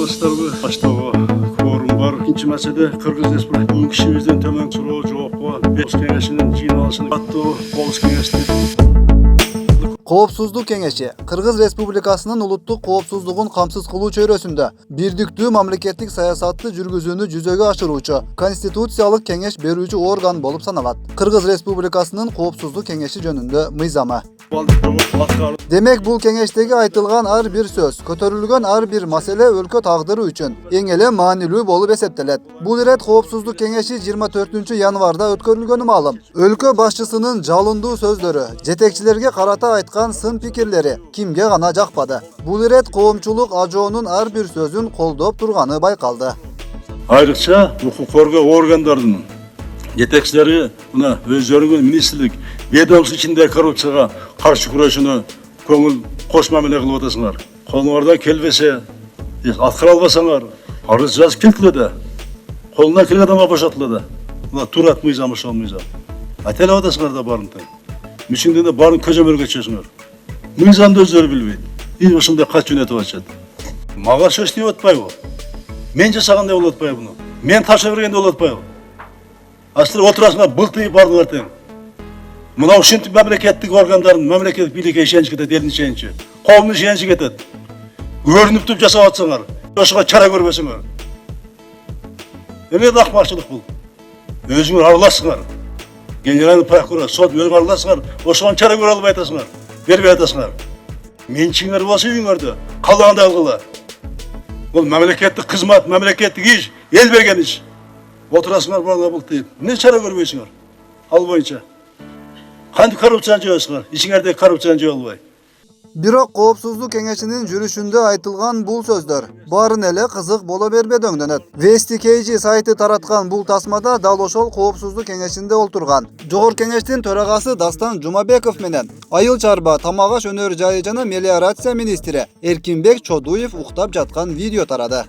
olasыздарбы? Баштагы кворум бар. Экинчи маселе Кыргыз Республикасы бүгүнкү кишибизден төмөн суроо жоопко Коопсуздук кеңешинин жыйналышын аттуу Коопсуздук кеңешти. Коопсуздук кеңеши Кыргыз Республикасынын улуттук коопсуздугун камсыз кылуу чөйрөсүндө бирдиктүү мамлекеттик саясатты жүргүзүүнү жүзөгө ашыруучу конституциялык кеңеш берүүчү орган болуп саналат. Кыргыз Республикасынын Коопсуздук кеңеши жөнүндө мыйзамы. Демек бул кеңештеги айтылган ар бир сөз, көтөрүлгөн ар бир маселе өлкө тагдыры үчүн эң эле маанилүү болуп эсептелет. Бул ирет Коопсуздук кеңеши 24 январда өткөрүлгөнү маалым. Өлкө башчысынын жалындуу сөздөрү, жетекчилерге карата айткан сын пикирлери кимге гана жакпады. Бул ирет коомчулук ажоонун ар бир сөзүн колдоп турганы байкалды. Айрыкча укук коргоо органдарынын жетекчилери мына өздөрүнүн министрлик ведомство ичинде коррупцияга каршы күрөшүнө көңүл кош мамиле кылып атасыңар. Колуңардан келбесе, аткара албасаңар, арыз жазып келтиле да. Колуна келген адамга бошотуле да. Мына турат мыйзам ошол мыйзам. Айтелеп атасыңар да барын тең. Мүчүңдө барын көзөмөлгө чөзүңөр. Мыйзамды өздөрү билбейт. И ушундай кат жөнөтүп атышат. Мага сөз деп атпайбы? Мен жасагандай болуп атпайбы буну? Мен тапшырып бергенде болуп атпайбы? Астыр отурасыңар былтый бардыңар тең. Мына ушинтип мамлекеттик органдардын, мамлекеттик бийликке ишенич кетет, элдин ишеничи. Коомдун ишеничи кетет. Көрүнүп туруп жасап атсаңар, ошого чара көрбөсөңөр. Эмне акмакчылык бул? Өзүңөр араласыңар. Генеральный прокурор, сот өзүңөр араласыңар, ошого чара көрө албай атасыңар, бербей атасыңар. Менчиңер болсо үйүңөрдө, калгандай кылгыла. Бул мамлекеттик кызмат, мамлекеттик иш, эл берген иш. Отурасыңар буга былтый. Эмне чара көрбөйсүңөр? Ал боюнча. Кантип коррупцияны жойосуңар? Ичиңердеги коррупцияны жое албай. Бирок Коопсуздук кеңешинин жүрүшүндө айтылган бул сөздөр баарын эле кызык боло бербеди өңдөнөт. Вести KG сайты тараткан бул тасмада дал ошол Коопсуздук кеңешинде олтурган Жогорку кеңештин төрагасы Дастан Жумабеков менен айыл чарба, тамак аш өнөр жайы жана мелиорация министри Эркинбек Чодуев уктап жаткан видео тарады.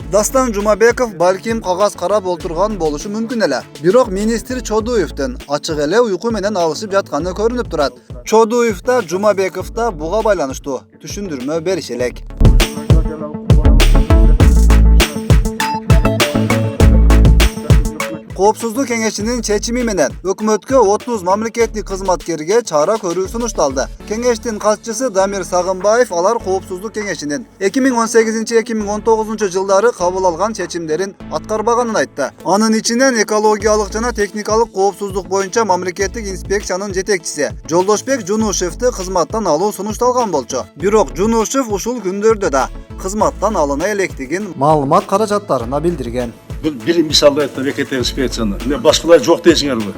Дастан Жумабеков балким кагаз карап олтурган болушу мүмкүн эле. Бирок министр Чодуевдин ачык эле уйку менен алышып жатканы көрүнүп турат. Чодуев да Жумабеков да буга байланыштуу түшүндүрмө бериши элек. Коопсуздук кеңешинин чечими менен өкмөткө 30 мамлекеттик кызматкерге чара көрүү сунушталды. Кеңештин катчысы Дамир Сагынбаев алар Коопсуздук кеңешинин 2018-2019 жылдары кабыл алган чечимдерин аткарбаганын айтты. Анын ичинен экологиялык жана техникалык коопсуздук боюнча мамлекеттик инспекциянын жетекчиси Жолдошбек Жунушевди кызматтан алуу сунушталган болчу. Бирок Жунушев ушул күндөрдө да кызматтан алына электигин маалымат каражаттарына билдирген. Бир мисалды айтты мамлекеттик инспекцияны. Эмне башкалар жок дейсиңерби?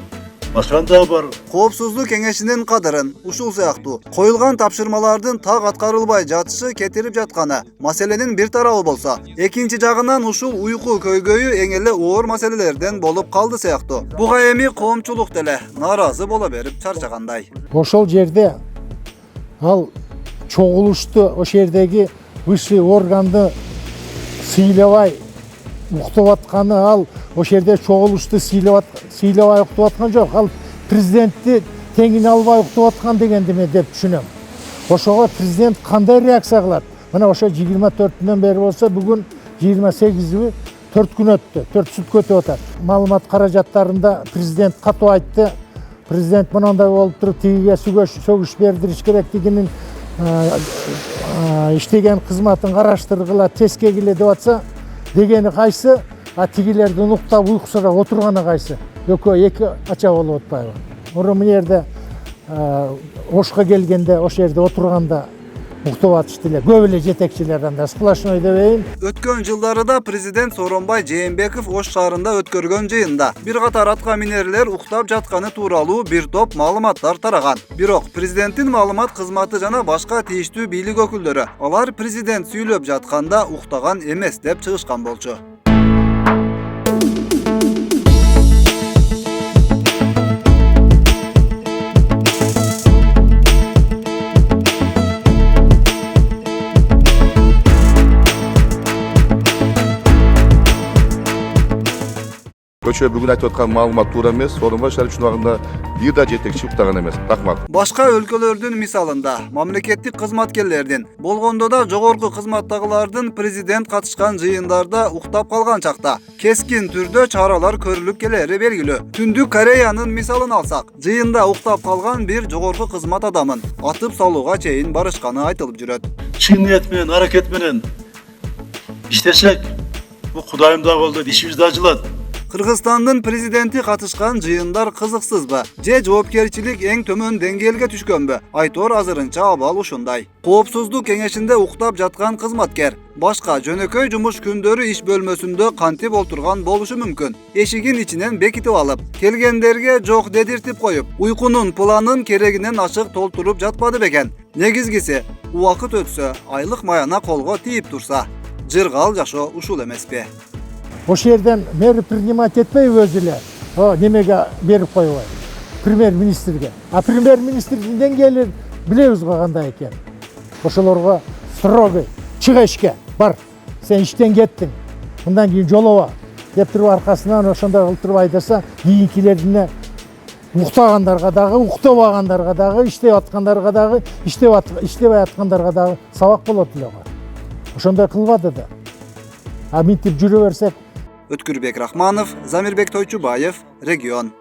Башка да бар. Коопсуздук кеңешинин кадырын ушул сыяктуу коюлган тапшырмалардын так аткарылбай жатышы кетирип жатканы маселенин бир тарабы болсо, экинчи жагынан ушул уйку көйгөйү эң эле оор маселелерден болуп калды сыяктуу. Буга эми коомчулук деле нааразы боло берип чарчагандай. Ошол жерде ал чогулушту ошол жердеги высший органды сыйлабай уктап атканы, ал ошол жерде чогулушту сыйлабай уктап аткан жок. Ал президентти теңине албай уктап аткан дегенди мен деп түшүнөм. Ошого президент кандай реакция кылат? Мына ошо 24-түнөн бери болсо, бүгүн 28-и 4 күн өттү. 4 суткө өтүп атат. Маалымат каражаттарында президент катуу айтты. Президент мынандай болуп туруп, тигиге сөгүш бердириш керектигинин иштеген кызматын караштыргыла, тескегиле деп атса, дегени кайсы, тигилердин уктап уйкусура отурганы кайсы? Экөө эки ача болуп атпайбы? Мына жерде ошко келгенде, ошол жерде отурганда уктап атышты эле. Көп эле жетекчилер анда сплошной дебейин. Өткөн жылдарда президент Сооронбай Жээнбеков Ош шаарында өткөргөн жыйында бир катар атка минерлер уктап жатканы тууралуу бир топ маалыматтар тараган. Бирок президенттин маалымат кызматы жана башка тийиштүү бийлик өкүлдөрү алар президент сүйлөп жатканда уктаган эмес деп чыгышкан болчу. менимче бүгүн айтып аткан маалымат туура эмес. Сооронбай Шарипович убагында бир да жетекчи уктаган эмес. Рахмат. Башка өлкөлөрдүн мисалында мамлекеттик кызматкерлердин болгондо да жогорку кызматтагылардын президент катышкан жыйындарда уктап калган чакта кескин түрдө чаралар көрүлүп келери белгилүү. Түндүк Кореянын мисалын алсак, жыйында уктап калган бир жогорку кызмат адамын атып салууга чейин барышканы айтылып жүрөт. Чын ниет менен, аракет менен иштесек, бу Кудайым да болду, ишибиз да ачылат. Кыргызстандын президенти катышкан жыйындар кызыксызбы же жоопкерчилик эң төмөн деңгээлге түшкөнбү? Айтор азырынча абал ушундай. Коопсуздук кеңешинде уктап жаткан кызматкер башка жөнөкөй жумуш күндөрү иш бөлмөсүндө кантип олтурган болушу мүмкүн. Эшигин ичинен бекитип алып, келгендерге жок дедиртип коюп, уйкунун планын керегинен ашык толтуруп жатпады бекен. Негизгиси, убакыт өтсө, айлык маяна колго тийип турса, жыргал жашоо ушул эмеспи? Ошол жерден мэр принимать этпейби өзү эле? Немеге берип койбой? Премьер-министрге. А премьер-министрдин деңгээли билебиз го кандай экен. Ошолорго строгий чык эшке, бар. Сен иштен кеттиң. Мындан кийин жолоба деп туруп аркасынан ошондой кылтырып айдаса, кийинкилерине уктагандарга дагы, уктабагандарга дагы, иштеп аткандарга дагы, иштебей аткандарга дагы сабак болот эле го. Ошондой кылбады да. А мынтип жүрө берсек. Өткүрбек Рахманов, Замирбек Тойчубаев, Регион.